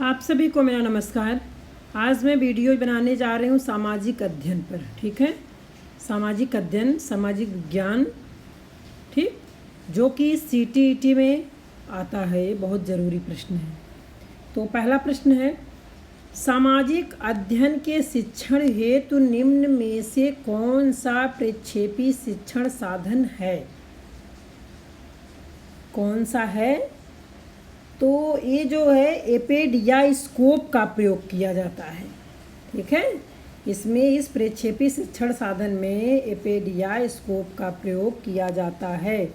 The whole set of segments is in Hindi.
आप सभी को मेरा नमस्कार। आज मैं वीडियो बनाने जा रही हूँ सामाजिक अध्ययन पर। ठीक है, सामाजिक अध्ययन, सामाजिक विज्ञान, ठीक, जो कि CTET में आता है। ये बहुत ज़रूरी प्रश्न है। तो पहला प्रश्न है, सामाजिक अध्ययन के शिक्षण हेतु निम्न में से कौन सा प्रक्षेपी शिक्षण साधन है? कौन सा है? तो ये जो है एपेड या स्कोप का प्रयोग किया जाता है। ठीक है, इसमें इस प्रक्षेपी शिक्षण साधन में एपेड या स्कोप का प्रयोग किया जाता है।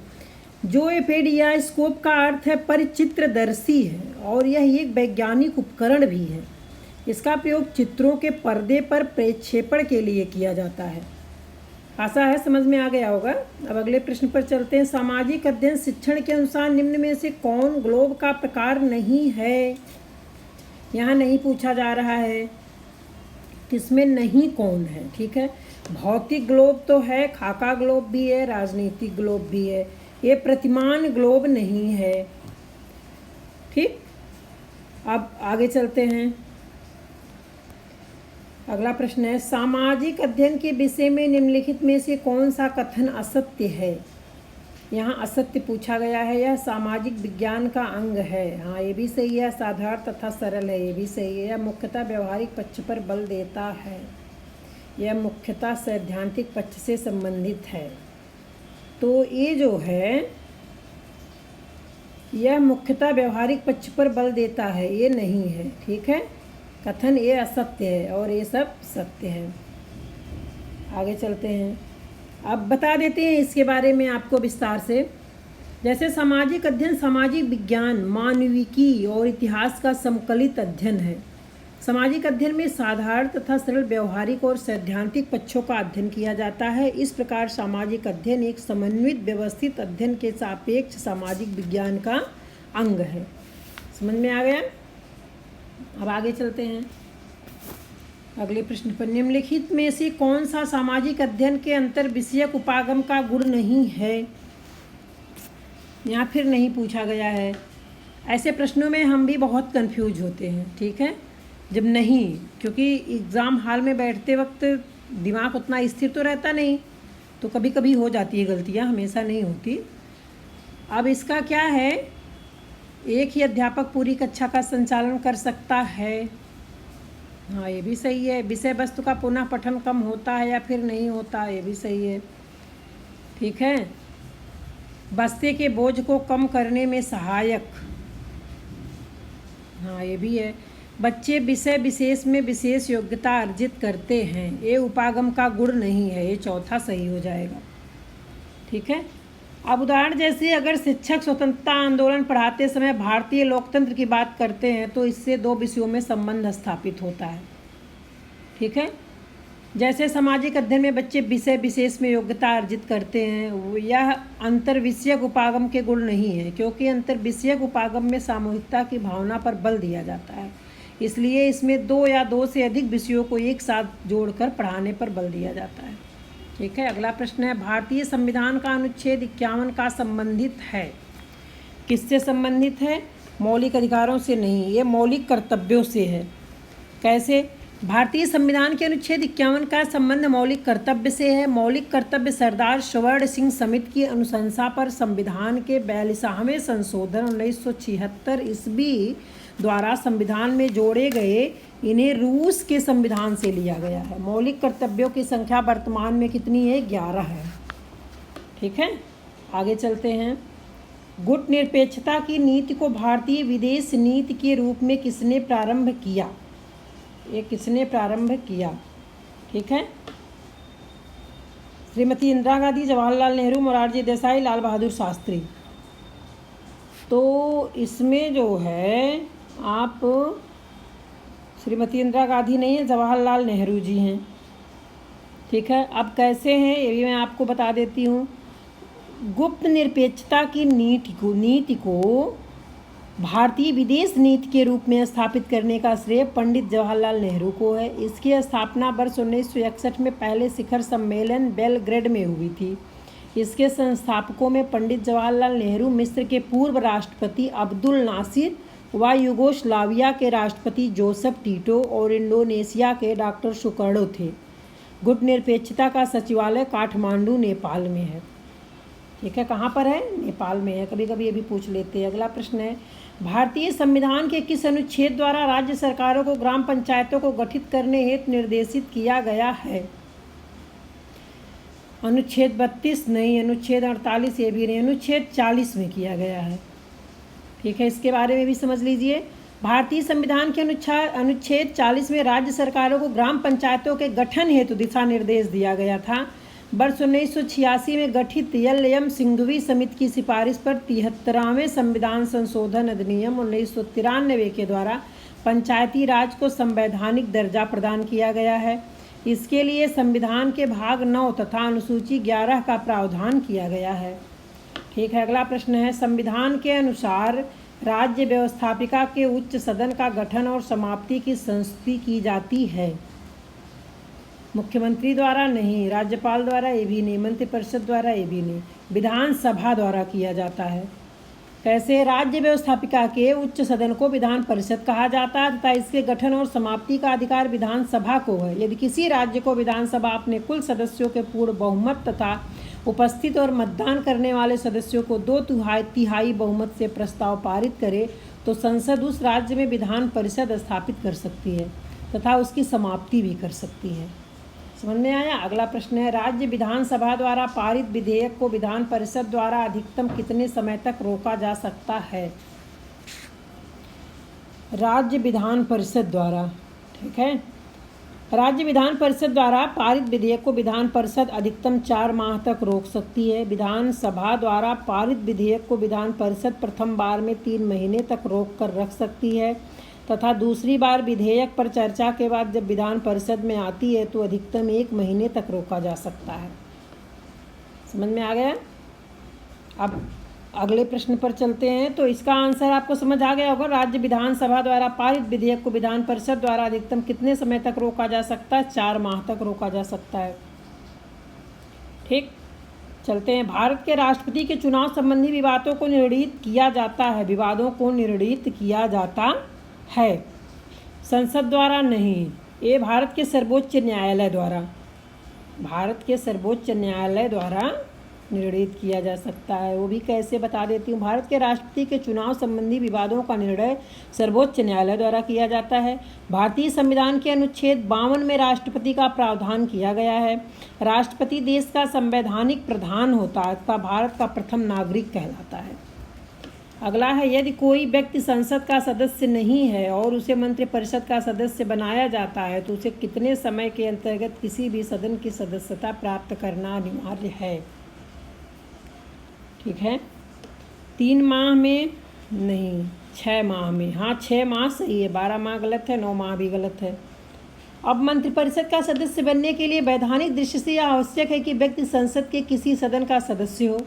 जो एपेड या स्कोप का अर्थ है परिचित्रदर्शी है और यह एक वैज्ञानिक उपकरण भी है। इसका प्रयोग चित्रों के पर्दे पर प्रक्षेपण के लिए किया जाता है। आशा है समझ में आ गया होगा। अब अगले प्रश्न पर चलते हैं। सामाजिक अध्ययन शिक्षण के अनुसार निम्न में से कौन ग्लोब का प्रकार नहीं है? यहाँ नहीं पूछा जा रहा है किसमें नहीं कौन है। ठीक है, भौतिक ग्लोब तो है, खाका ग्लोब भी है, राजनीतिक ग्लोब भी है। ये प्रतिमान ग्लोब नहीं है। ठीक, अब आगे चलते हैं। अगला प्रश्न है, सामाजिक अध्ययन के विषय में निम्नलिखित में से कौन सा कथन असत्य है? यहाँ असत्य पूछा गया है। यह सामाजिक विज्ञान का अंग है। हाँ, ये भी सही है। साधारण तथा सरल है, ये भी सही है। यह मुख्यतः व्यवहारिक पक्ष पर बल देता है। यह मुख्यतः सैद्धांतिक पक्ष से संबंधित है। तो ये जो है यह मुख्यतः व्यवहारिक पक्ष पर बल देता है, ये नहीं है। ठीक है, कथन ये असत्य है और ये सब सत्य है। आगे चलते हैं। अब बता देते हैं इसके बारे में आपको विस्तार से। जैसे सामाजिक अध्ययन सामाजिक विज्ञान, मानविकी और इतिहास का समकलित अध्ययन है। सामाजिक अध्ययन में साधारण तथा सरल व्यवहारिक और सैद्धांतिक पक्षों का अध्ययन किया जाता है। इस प्रकार सामाजिक अध्ययन एक समन्वित व्यवस्थित अध्ययन के सापेक्ष सामाजिक विज्ञान का अंग है। समझ में आ गया? अब आगे चलते हैं अगले प्रश्न पर। निम्नलिखित में से कौन सा सामाजिक अध्ययन के अंतर विषयक उपागम का गुण नहीं है? या फिर नहीं पूछा गया है। ऐसे प्रश्नों में हम भी बहुत कंफ्यूज होते हैं। ठीक है, जब नहीं, क्योंकि एग्ज़ाम हॉल में बैठते वक्त दिमाग उतना स्थिर तो रहता नहीं, तो कभी कभी हो जाती है गलतियाँ, हमेशा नहीं होती। अब इसका क्या है, एक ही अध्यापक पूरी कक्षा का संचालन कर सकता है। हाँ, ये भी सही है। विषय वस्तु का पुनः पठन कम होता है या फिर नहीं होता, ये भी सही है। ठीक है, बस्ते के बोझ को कम करने में सहायक। हाँ, ये भी है। बच्चे विषय विशेष में विशेष योग्यता अर्जित करते हैं, ये उपागम का गुण नहीं है। ये चौथा सही हो जाएगा। ठीक है, अब उदाहरण जैसे अगर शिक्षक स्वतंत्रता आंदोलन पढ़ाते समय भारतीय लोकतंत्र की बात करते हैं तो इससे दो विषयों में संबंध स्थापित होता है। ठीक है, जैसे सामाजिक अध्ययन में बच्चे विषय विशेष में योग्यता अर्जित करते हैं, यह अंतर विषयक उपागम के गुण नहीं है, क्योंकि अंतर विषयक उपागम में सामूहिकता की भावना पर बल दिया जाता है। इसलिए इसमें दो या दो से अधिक विषयों को एक साथ जोड़कर पढ़ाने पर बल दिया जाता है। ठीक है, अगला प्रश्न है, भारतीय संविधान का अनुच्छेद 51 का संबंधित है। किससे संबंधित है? मौलिक अधिकारों से नहीं, ये मौलिक कर्तव्यों से है। कैसे? भारतीय संविधान के अनुच्छेद 51 का संबंध मौलिक कर्तव्य से है। मौलिक कर्तव्य सरदार स्वर्ण सिंह समिति की अनुशंसा पर संविधान के 42वें संशोधन 1976 ईस्वी द्वारा संविधान में जोड़े गए इन्हें रूस के संविधान से लिया गया है। मौलिक कर्तव्यों की संख्या वर्तमान में कितनी है? 11 है। ठीक है, आगे चलते हैं। गुट निरपेक्षता की नीति को भारतीय विदेश नीति के रूप में किसने प्रारंभ किया? ये किसने प्रारंभ किया? ठीक है, श्रीमती इंदिरा गांधी, जवाहरलाल नेहरू, मोरारजी देसाई, लाल बहादुर शास्त्री। तो इसमें जो है आप श्रीमती इंदिरा गांधी नहीं है, जवाहरलाल नेहरू जी हैं। ठीक है, अब कैसे हैं ये भी मैं आपको बता देती हूँ। गुप्त निरपेक्षता की नीति को भारतीय विदेश नीति के रूप में स्थापित करने का श्रेय पंडित जवाहरलाल नेहरू को है। इसकी स्थापना वर्ष 1961 में पहले शिखर सम्मेलन बेलग्रेड में हुई थी। इसके संस्थापकों में पंडित जवाहरलाल नेहरू, मिस्र के पूर्व राष्ट्रपति अब्दुल नासिर वह यूगोस्लाविया के राष्ट्रपति जोसेफ टीटो और इंडोनेशिया के डॉक्टर सुकर्णो थे। गुटनिरपेक्षता का सचिवालय काठमांडू, नेपाल में है। ठीक है, कहाँ पर है? नेपाल में है। कभी कभी ये भी पूछ लेते हैं। अगला प्रश्न है, भारतीय संविधान के किस अनुच्छेद द्वारा राज्य सरकारों को ग्राम पंचायतों को गठित करने हेतु निर्देशित किया गया है? अनुच्छेद 32 नहीं, अनुच्छेद 48 ये भी नहीं, अनुच्छेद 40 में किया गया है। ठीक है, इसके बारे में भी समझ लीजिए। भारतीय संविधान के अनुच्छेद 40 में राज्य सरकारों को ग्राम पंचायतों के गठन हेतु दिशा निर्देश दिया गया था। वर्ष 1986 में गठित एल.एम. सिंघवी समिति की सिफारिश पर 73वें संविधान संशोधन अधिनियम 1993 के द्वारा पंचायती राज को संवैधानिक दर्जा प्रदान किया गया है। इसके लिए संविधान के भाग 9 तथा अनुसूची 11 का प्रावधान किया गया है। ठीक है, अगला प्रश्न है, संविधान के अनुसार राज्य व्यवस्थापिका के उच्च सदन का गठन और समाप्ति की संस्तुति की जाती है? मुख्यमंत्री द्वारा नहीं, राज्यपाल द्वारा ये भी नहीं, मंत्रिपरिषद द्वारा ये भी नहीं, विधानसभा द्वारा किया जाता है। कैसे? राज्य व्यवस्थापिका के उच्च सदन को विधान परिषद कहा जाता है तथा इसके गठन और समाप्ति का अधिकार विधानसभा को है। यदि किसी राज्य को विधानसभा अपने कुल सदस्यों के पूर्ण बहुमत तथा उपस्थित और मतदान करने वाले सदस्यों को 2/3 बहुमत से प्रस्ताव पारित करे तो संसद उस राज्य में विधान परिषद स्थापित कर सकती है तथा उसकी समाप्ति भी कर सकती है। समझ में आया? अगला प्रश्न है, राज्य विधानसभा द्वारा पारित विधेयक को विधान परिषद द्वारा अधिकतम कितने समय तक रोका जा सकता है? राज्य विधान परिषद द्वारा। ठीक है, राज्य विधान परिषद द्वारा पारित विधेयक को विधान परिषद अधिकतम 4 माह तक रोक सकती है। विधानसभा द्वारा पारित विधेयक को विधान परिषद प्रथम बार में 3 महीने तक रोक कर रख सकती है तथा दूसरी बार विधेयक पर चर्चा के बाद जब विधान परिषद में आती है तो अधिकतम 1 महीने तक रोका जा सकता है। समझ में आ गया? अब अगले प्रश्न पर चलते हैं। तो इसका आंसर आपको समझ आ गया होगा। राज्य विधानसभा द्वारा पारित विधेयक को विधान परिषद द्वारा अधिकतम कितने समय तक रोका जा सकता है? 4 माह तक रोका जा सकता है। ठीक, चलते हैं। भारत के राष्ट्रपति के चुनाव संबंधी विवादों को निर्णीत किया जाता है। विवादों को निर्णीत किया जाता है संसद द्वारा नहीं, ये भारत के सर्वोच्च न्यायालय द्वारा, भारत के सर्वोच्च न्यायालय द्वारा निर्णीत किया जा सकता है। वो भी कैसे बता देती हूँ। भारत के राष्ट्रपति के चुनाव संबंधी विवादों का निर्णय सर्वोच्च न्यायालय द्वारा किया जाता है। भारतीय संविधान के अनुच्छेद 52 में राष्ट्रपति का प्रावधान किया गया है। राष्ट्रपति देश का संवैधानिक प्रधान होता है तथा भारत का प्रथम नागरिक कहलाता है। अगला है, यदि कोई व्यक्ति संसद का सदस्य नहीं है और उसे मंत्रिपरिषद का सदस्य बनाया जाता है तो उसे कितने समय के अंतर्गत किसी भी सदन की सदस्यता प्राप्त करना अनिवार्य है? ठीक है, 3 माह में नहीं, 6 माह में। हाँ, 6 माह सही है, 12 माह गलत है, 9 माह भी गलत है। अब मंत्रिपरिषद का सदस्य बनने के लिए वैधानिक दृष्टि से यह आवश्यक है कि व्यक्ति संसद के किसी सदन का सदस्य हो।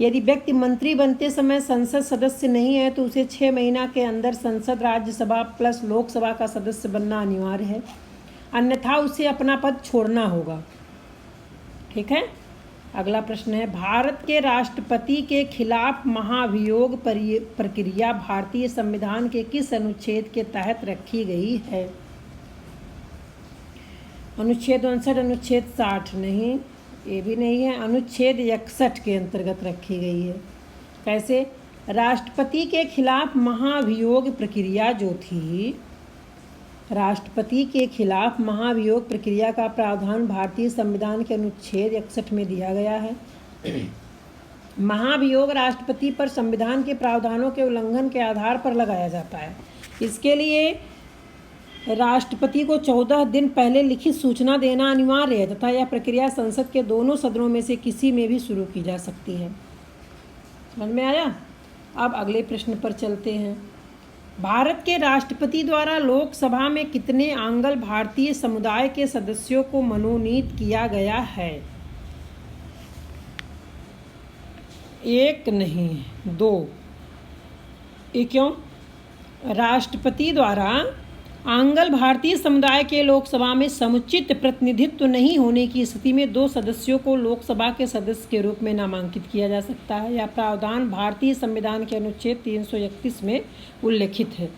यदि व्यक्ति मंत्री बनते समय संसद सदस्य नहीं है तो उसे 6 महीना के अंदर संसद, राज्यसभा प्लस लोकसभा का सदस्य बनना अनिवार्य है, अन्यथा उसे अपना पद छोड़ना होगा। ठीक है, अगला प्रश्न है, भारत के राष्ट्रपति के खिलाफ महाभियोग प्रक्रिया भारतीय संविधान के किस अनुच्छेद के तहत रखी गई है? अनुच्छेद 59, अनुच्छेद 60 नहीं, ये भी नहीं है, अनुच्छेद 61 के अंतर्गत रखी गई है। कैसे? राष्ट्रपति के खिलाफ महाभियोग प्रक्रिया जो थी, राष्ट्रपति के खिलाफ महाभियोग प्रक्रिया का प्रावधान भारतीय संविधान के अनुच्छेद 61 में दिया गया है। महाभियोग राष्ट्रपति पर संविधान के प्रावधानों के उल्लंघन के आधार पर लगाया जाता है। इसके लिए राष्ट्रपति को 14 दिन पहले लिखित सूचना देना अनिवार्य है तथा यह प्रक्रिया संसद के दोनों सदनों में से किसी में भी शुरू की जा सकती है। समझ में आया? अब अगले प्रश्न पर चलते हैं। भारत के राष्ट्रपति द्वारा लोकसभा में कितने आंग्ल भारतीय समुदाय के सदस्यों को मनोनीत किया गया है? 1 नहीं, 2। ये क्यों? राष्ट्रपति द्वारा आंग्ल भारतीय समुदाय के लोकसभा में समुचित प्रतिनिधित्व नहीं होने की स्थिति में 2 सदस्यों को लोकसभा के सदस्य के रूप में नामांकित किया जा सकता है। यह प्रावधान भारतीय संविधान के अनुच्छेद 331 में उल्लेखित है।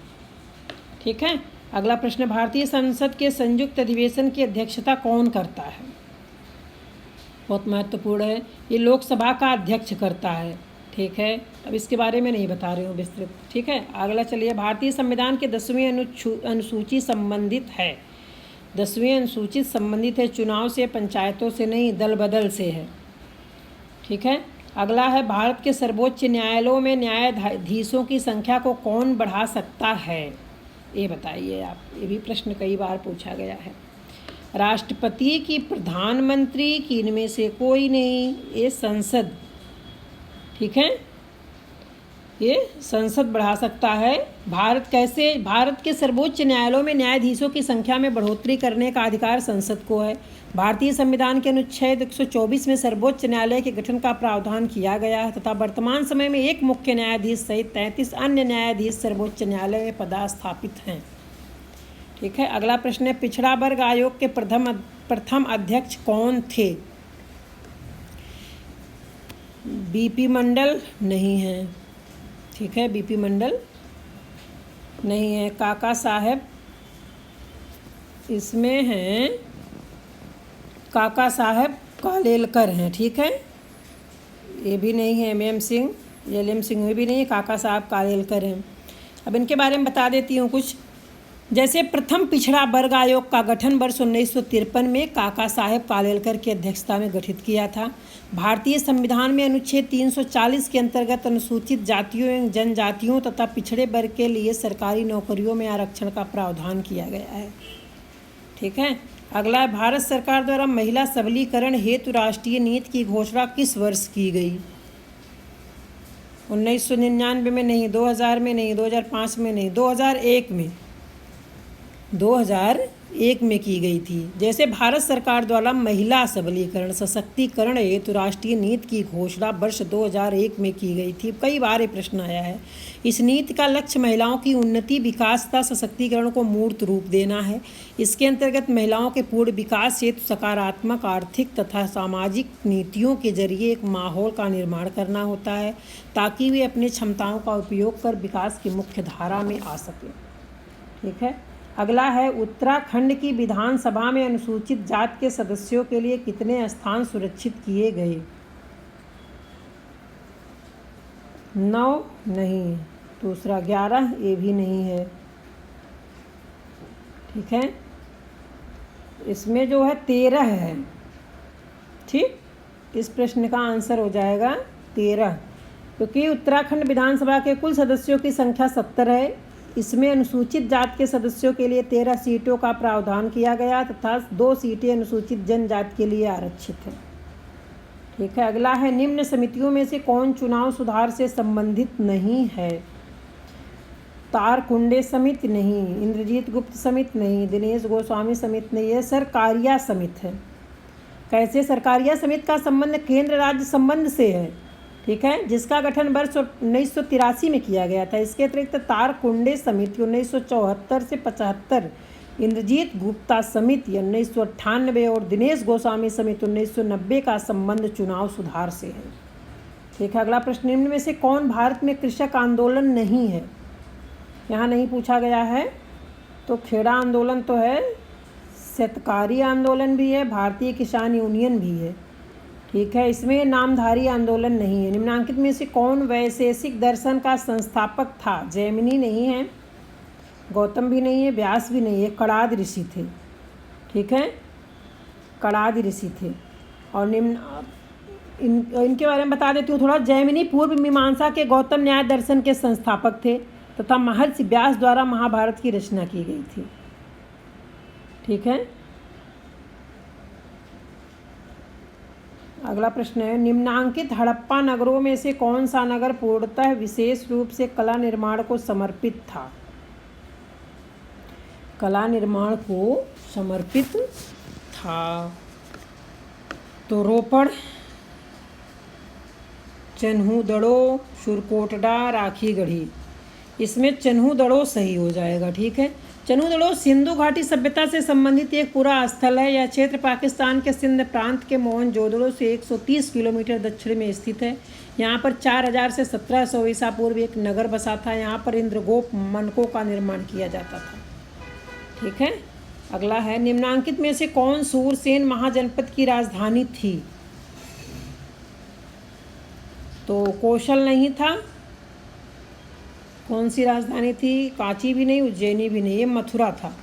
ठीक है। अगला प्रश्न, भारतीय संसद के संयुक्त अधिवेशन की अध्यक्षता कौन करता है? बहुत महत्वपूर्ण है। ये लोकसभा का अध्यक्ष करता है। ठीक है, अब इसके बारे में नहीं बता रही हूँ विस्तृत। ठीक है, अगला चलिए, भारतीय संविधान के 10वीं अनुसूची संबंधित है। 10वीं अनुसूची संबंधित है चुनाव से, पंचायतों से नहीं, दल बदल से है। ठीक है, अगला है, भारत के सर्वोच्च न्यायालयों में न्यायाधीशों की संख्या को कौन बढ़ा सकता है? ये बताइए आप। ये भी प्रश्न कई बार पूछा गया है। राष्ट्रपति की, प्रधानमंत्री की, इनमें से कोई नहीं, ये संसद। ठीक है, ये संसद बढ़ा सकता है। भारत के सर्वोच्च न्यायालयों में न्यायाधीशों की संख्या में बढ़ोतरी करने का अधिकार संसद को है। भारतीय संविधान के अनुच्छेद 124 में सर्वोच्च न्यायालय के गठन का प्रावधान किया गया है तथा वर्तमान समय में एक मुख्य न्यायाधीश सहित 33 अन्य न्यायाधीश सर्वोच्च न्यायालय में पदस्थापित हैं। ठीक है, अगला प्रश्न है, पिछड़ा वर्ग आयोग के प्रथम अध्यक्ष कौन थे? बीपी मंडल नहीं है। ठीक है, बीपी मंडल नहीं है। काका साहेब इसमें हैं, काका साहेब कालेलकर हैं। ठीक है, ये भी नहीं है। एम सिंह, एम सिंह में भी नहीं है, काका साहब कालेलकर हैं। अब इनके बारे में बता देती हूँ कुछ। जैसे प्रथम पिछड़ा वर्ग आयोग का गठन वर्ष 1953 में काका साहेब कालेलकर की अध्यक्षता में गठित किया था। भारतीय संविधान में अनुच्छेद 340 के अंतर्गत अनुसूचित जातियों एवं जनजातियों तथा पिछड़े वर्ग के लिए सरकारी नौकरियों में आरक्षण का प्रावधान किया गया है। ठीक है, अगला, भारत सरकार द्वारा महिला सबलीकरण हेतु राष्ट्रीय नीति की घोषणा किस वर्ष की गई? 1999 में नहीं, 2000 में नहीं, 2005 में नहीं, 2001 में 2001 में की गई थी। जैसे भारत सरकार द्वारा महिला सबलीकरण सशक्तिकरण हेतु राष्ट्रीय नीति की घोषणा वर्ष 2001 में की गई थी। कई बार ये प्रश्न आया है। इस नीति का लक्ष्य महिलाओं की उन्नति, विकास तथा सशक्तिकरण को मूर्त रूप देना है। इसके अंतर्गत महिलाओं के पूर्ण विकास हेतु सकारात्मक आर्थिक तथा सामाजिक नीतियों के जरिए एक माहौल का निर्माण करना होता है ताकि वे अपनी क्षमताओं का उपयोग कर विकास की मुख्य धारा में आ सकें। ठीक है, अगला है, उत्तराखंड की विधानसभा में अनुसूचित जाति के सदस्यों के लिए कितने स्थान सुरक्षित किए गए? 9 नहीं। दूसरा 11, ये भी नहीं है। ठीक है, इसमें जो है 13 है। ठीक, इस प्रश्न का आंसर हो जाएगा 13, क्योंकि उत्तराखंड विधानसभा के कुल सदस्यों की संख्या 70 है। इसमें अनुसूचित जाति के सदस्यों के लिए 13 सीटों का प्रावधान किया गया तथा 2 सीटें अनुसूचित जनजाति के लिए आरक्षित हैं। ठीक है, अगला है, निम्न समितियों में से कौन चुनाव सुधार से संबंधित नहीं है? तारकुंडे समिति नहीं, इंद्रजीत गुप्त समिति नहीं, दिनेश गोस्वामी समिति नहीं, है सरकारिया समिति है। कैसे? सरकारिया समिति का संबंध केंद्र राज्य संबंध से है। ठीक है, जिसका गठन वर्ष 1983 में किया गया था। इसके अतिरिक्त तारकुंडे समिति 1974 से 75, इंद्रजीत गुप्ता समिति 1998 और दिनेश गोस्वामी समिति 1990 का संबंध चुनाव सुधार से है। ठीक है, अगला प्रश्न, निम्न में से कौन भारत में कृषक आंदोलन नहीं है? यहाँ नहीं पूछा गया है, तो खेड़ा आंदोलन तो है, शेतकारी आंदोलन भी है, भारतीय किसान यूनियन भी है। ठीक है, इसमें नामधारी आंदोलन नहीं है। निम्नांकित में से कौन वैशेषिक दर्शन का संस्थापक था? जैमिनी नहीं है, गौतम भी नहीं है, व्यास भी नहीं है, कणाद ऋषि थे। ठीक है, कणाद ऋषि थे। और इनके बारे में बता देती हूँ थोड़ा। जैमिनी पूर्व मीमांसा के गौतम न्याय दर्शन के संस्थापक थे तथा महर्षि व्यास द्वारा महाभारत की रचना की गई थी। ठीक है, अगला प्रश्न है, निम्नांकित हड़प्पा नगरों में से कौन सा नगर पूर्णतः विशेष रूप से कला निर्माण को समर्पित था? कला निर्माण को समर्पित था तो रोपड़, चन्हूदड़ो, सुरकोटड़ा, राखीगढ़ी। इसमें चन्हूदड़ो सही हो जाएगा। ठीक है, चनूदड़ो सिंधु घाटी सभ्यता से संबंधित एक पूरा स्थल है। यह क्षेत्र पाकिस्तान के सिंध प्रांत के मोहनजोदड़ो से 130 किलोमीटर दक्षिण में स्थित है। यहाँ पर 4000 से 1700 ईसा पूर्व एक नगर बसा था। यहाँ पर इंद्रगोप मनकों का निर्माण किया जाता था। ठीक है, अगला है, निम्नांकित में से कौन सूरसेन महाजनपद की राजधानी थी? तो कौशल नहीं था। कौन सी राजधानी थी? कांची भी नहीं, उज्जैनी भी नहीं, ये मथुरा था।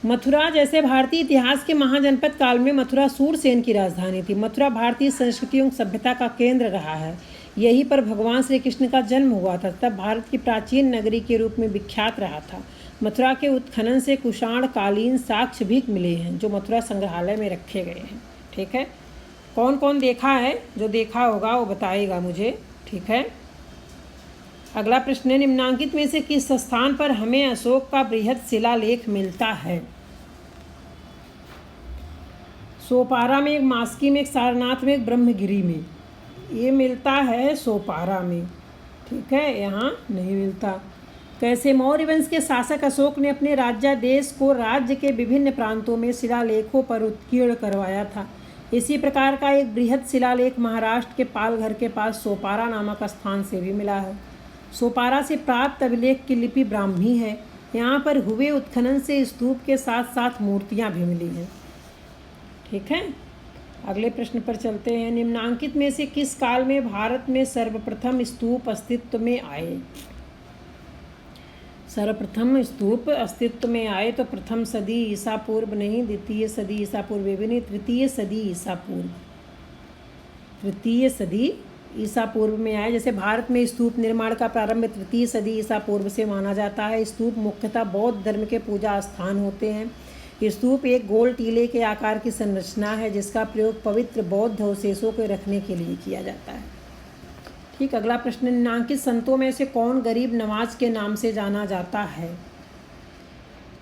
मथुरा जैसे भारतीय इतिहास के महाजनपद काल में मथुरा सूरसेन की राजधानी थी। मथुरा भारतीय संस्कृति एवं सभ्यता का केंद्र रहा है। यहीं पर भगवान श्री कृष्ण का जन्म हुआ था, तब भारत की प्राचीन नगरी के रूप में विख्यात रहा था। मथुरा के उत्खनन से कुषाण कालीन साक्ष्य भी मिले हैं, जो मथुरा संग्रहालय में रखे गए हैं। ठीक है, कौन कौन देखा है? जो देखा होगा वो बताएगा मुझे। ठीक है, अगला प्रश्न है, निम्नांकित में से किस स्थान पर हमें अशोक का बृहद शिलालेख मिलता है? सोपारा में, एक मास्की में, एक सारनाथ में, एक ब्रह्मगिरी में। ये मिलता है सोपारा में। ठीक है, यहाँ नहीं मिलता। कैसे मौर्य वंश के शासक अशोक ने अपने राज्यादेश को राज्य के विभिन्न प्रांतों में शिलालेखों पर उत्कीर्ण करवाया था। इसी प्रकार का एक बृहद शिलालेख महाराष्ट्र के पालघर के पास सोपारा नामक स्थान से भी मिला है। सोपारा से प्राप्त अभिलेख की लिपि ब्राह्मी है। यहाँ पर हुए उत्खनन से स्तूप के साथ साथ मूर्तियाँ भी मिली हैं। ठीक है, अगले प्रश्न पर चलते हैं। निम्नांकित में से किस काल में भारत में सर्वप्रथम स्तूप अस्तित्व में आए? सर्वप्रथम स्तूप अस्तित्व में आए तो प्रथम सदी ईसा पूर्व नहीं, द्वितीय सदी ईसा पूर्व भी नहीं, तृतीय सदी ईसा पूर्व। तृतीय सदी ईसा पूर्व में आए। जैसे भारत में स्तूप निर्माण का प्रारंभ तृतीय सदी ईसा पूर्व से माना जाता है। स्तूप मुख्यतः बौद्ध धर्म के पूजा स्थान होते हैं। स्तूप एक गोल टीले के आकार की संरचना है, जिसका प्रयोग पवित्र बौद्ध अवशेषों को रखने के लिए किया जाता है। ठीक, अगला प्रश्न, निम्नांकित संतों में से कौन गरीब नवाज के नाम से जाना जाता है?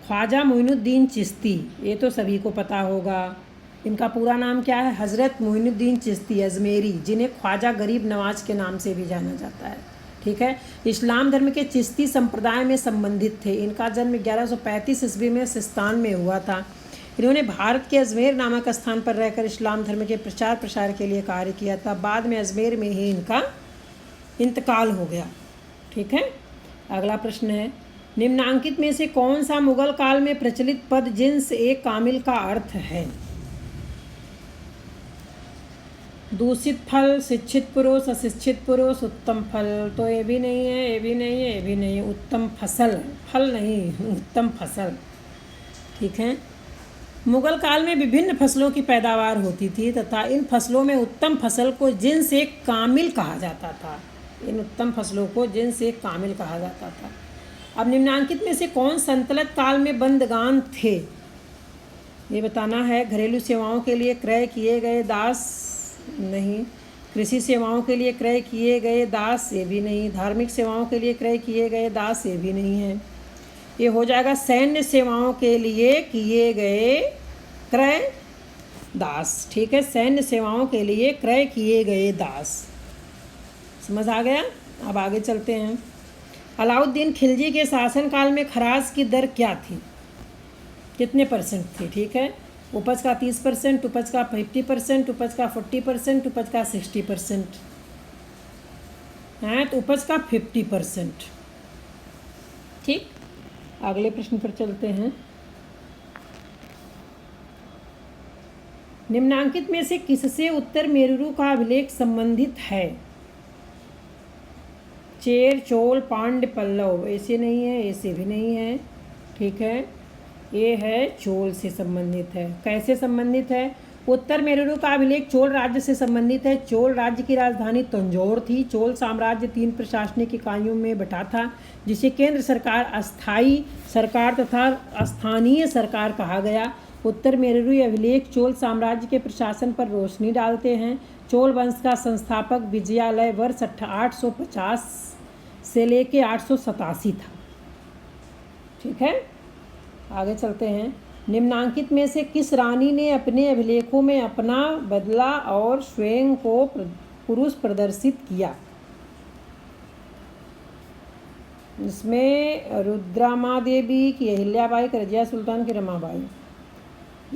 ख्वाजा मोइनुद्दीन चिश्ती, ये तो सभी को पता होगा। इनका पूरा नाम क्या है? हज़रत मोइनुद्दीन चिश्ती अजमेरी, जिन्हें ख्वाजा गरीब नवाज के नाम से भी जाना जाता है। ठीक है, इस्लाम धर्म के चिश्ती संप्रदाय में संबंधित थे। इनका जन्म 1135 ईस्वी में सिस्तान में हुआ था। इन्होंने भारत के अजमेर नामक स्थान पर रहकर इस्लाम धर्म के प्रचार प्रसार के लिए कार्य किया था। बाद में अजमेर में ही इनका इंतकाल हो गया। ठीक है, अगला प्रश्न है, निम्नांकित में से कौन सा मुगल काल में प्रचलित पद जिन्स एक कामिल का अर्थ है? दूषित फल, शिक्षित पुरुष, अशिक्षित पुरुष, उत्तम फल। तो ये भी नहीं है, ये भी नहीं है, ये भी नहीं है। उत्तम फसल, फल नहीं, उत्तम फसल। ठीक है, मुगल काल में विभिन्न फसलों की पैदावार होती थी तथा इन फसलों में उत्तम फसल को जिन्स एक कामिल कहा जाता था। इन उत्तम फसलों को जिन्स एक कामिल कहा जाता था। अब निम्नांकित में से कौन सल्तनत काल में बंदगान थे? ये बताना है। घरेलू सेवाओं के लिए क्रय किए गए दास नहीं, कृषि सेवाओं के लिए क्रय किए गए दास, ये भी नहीं, धार्मिक सेवाओं के लिए क्रय किए गए दास, ये भी नहीं है। ये हो जाएगा सैन्य सेवाओं के लिए किए गए क्रय दास। ठीक है, सैन्य सेवाओं के लिए क्रय किए गए दास। समझ आ गया? अब आगे चलते हैं। अलाउद्दीन खिलजी के शासनकाल में खराज की दर क्या थी? कितने परसेंट थी? ठीक है, उपज का 30%, उपज का 50%, उपज का 40%, उपज का 60% है, तो उपज का 50%। ठीक, अगले प्रश्न पर चलते हैं। निम्नांकित में से किससे उत्तर मेरुरु का अभिलेख संबंधित है? चेर, चोल, पांड्य, पल्लव। ऐसे नहीं है, ऐसे भी नहीं है। ठीक है, ये है चोल से संबंधित है। कैसे संबंधित है? उत्तर मेरुरु का अभिलेख चोल राज्य से संबंधित है। चोल राज्य की राजधानी तंजौर थी। चोल साम्राज्य 3 प्रशासनिक इकाइयों में बटा था, जिसे केंद्र सरकार, अस्थायी सरकार तथा स्थानीय सरकार कहा गया। उत्तर मेरुरु अभिलेख चोल साम्राज्य के प्रशासन पर रोशनी डालते हैं। चोल वंश का संस्थापक विजयालय वर्ष 850 से लेके 887 था। ठीक है, आगे चलते हैं। निम्नांकित में से किस रानी ने अपने अभिलेखों में अपना बदला और स्वयं को पुरुष प्रदर्शित किया? इसमें रुद्रमा देवी की अहिल्याबाई की रजिया सुल्तान की रमाबाई,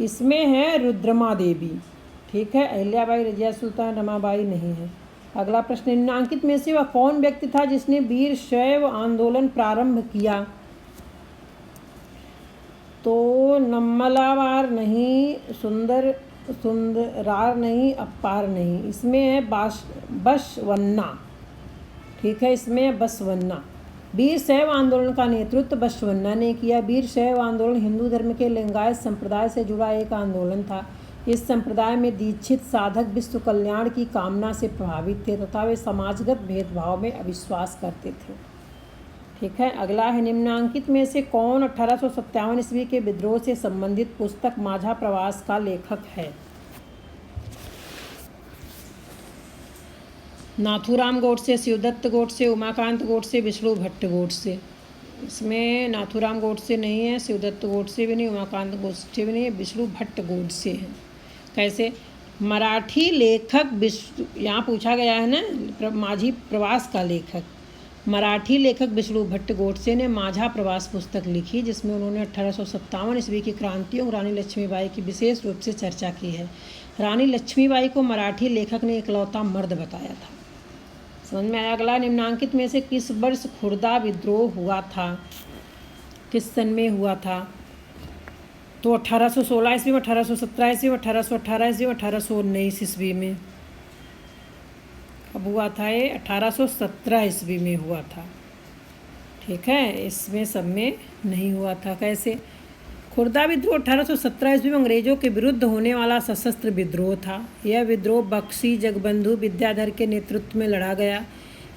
इसमें है रुद्रमा देवी, ठीक है। अहिल्याबाई रजिया सुल्तान रमाबाई नहीं है। अगला प्रश्न, निम्नांकित में से वह कौन व्यक्ति था जिसने वीर शैव आंदोलन प्रारंभ किया? तो नम्मलावार नहीं, सुंदरार नहीं, अप्पार नहीं, इसमें है बसवन्ना, ठीक है। इसमें है बसवन्ना। वीर शैव आंदोलन का नेतृत्व बसवन्ना ने किया। वीर शैव आंदोलन हिंदू धर्म के लिंगायत संप्रदाय से जुड़ा एक आंदोलन था। इस संप्रदाय में दीक्षित साधक विश्व कल्याण की कामना से प्रभावित थे तथा वे समाजगत भेदभाव में अविश्वास करते थे, ठीक है। अगला है, निम्नांकित में से कौन 1857 ईस्वी के विद्रोह से संबंधित पुस्तक माझा प्रवास का लेखक है? नाथूराम गोडसे, शिवदत्त गोडसे, उमाकांत गोडसे, विष्णु भट्ट गोडसे। इसमें नाथूराम गोडसे नहीं है, शिवदत्त गोडसे भी नहीं, उमाकांत गोडसे भी नहीं है, विष्णु भट्ट गोडसे हैं। कैसे? मराठी लेखक यहाँ पूछा गया है ना, माझी प्रवास का लेखक। मराठी लेखक विष्णु भट्ट गोडसे ने माझा प्रवास पुस्तक लिखी, जिसमें उन्होंने 1857 ईस्वी की क्रांतियों रानी लक्ष्मीबाई की विशेष रूप से चर्चा की है। रानी लक्ष्मीबाई को मराठी लेखक ने इकलौता मर्द बताया था। समझ में आया? अगला, निम्नांकित में से किस वर्ष खुर्दा विद्रोह हुआ था? किस सन में हुआ था? तो 1816 ईस्वी में, 1817 ईस्वी में, 1818 ईस्वी में, 1819 ईस्वी में। कब हुआ था ये? 1817 ईस्वी में हुआ था, ठीक है। इसमें सब में नहीं हुआ था। कैसे? खुर्दा विद्रोह 1817 ईस्वी में अंग्रेजों के विरुद्ध होने वाला सशस्त्र विद्रोह था। यह विद्रोह बख्शी जगबंधु विद्याधर के नेतृत्व में लड़ा गया।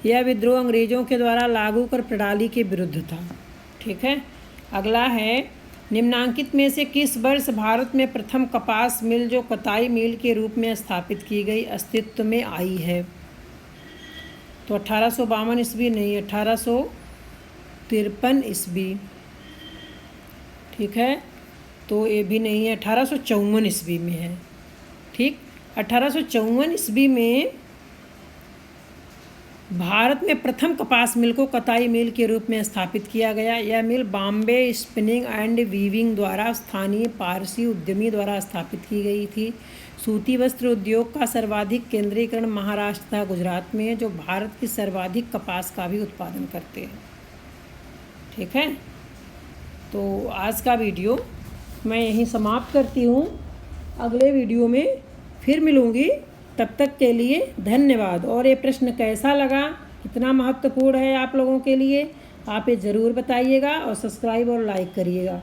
यह विद्रोह अंग्रेजों के द्वारा लागू कर प्रणाली के विरुद्ध था, ठीक है। अगला है, निम्नांकित में से किस वर्ष भारत में प्रथम कपास मिल जो कताई मिल के रूप में स्थापित की गई अस्तित्व में आई है? तो 1852 ईस्वी नहीं, 1853 ईस्वी, ठीक है। तो ये भी नहीं है, 1854 ईस्वी में है, ठीक। 1854 ईस्वी में भारत में प्रथम कपास मिल को कताई मिल के रूप में स्थापित किया गया। यह मिल बॉम्बे स्पिनिंग एंड वीविंग द्वारा स्थानीय पारसी उद्यमी द्वारा स्थापित की गई थी। सूती वस्त्र उद्योग का सर्वाधिक केंद्रीकरण महाराष्ट्र तथा गुजरात में है, जो भारत की सर्वाधिक कपास का भी उत्पादन करते हैं, ठीक है। तो आज का वीडियो मैं यहीं समाप्त करती हूँ। अगले वीडियो में फिर मिलूँगी, तब तक के लिए धन्यवाद। और ये प्रश्न कैसा लगा, कितना महत्वपूर्ण है आप लोगों के लिए, आप ये ज़रूर बताइएगा और सब्सक्राइब और लाइक करिएगा।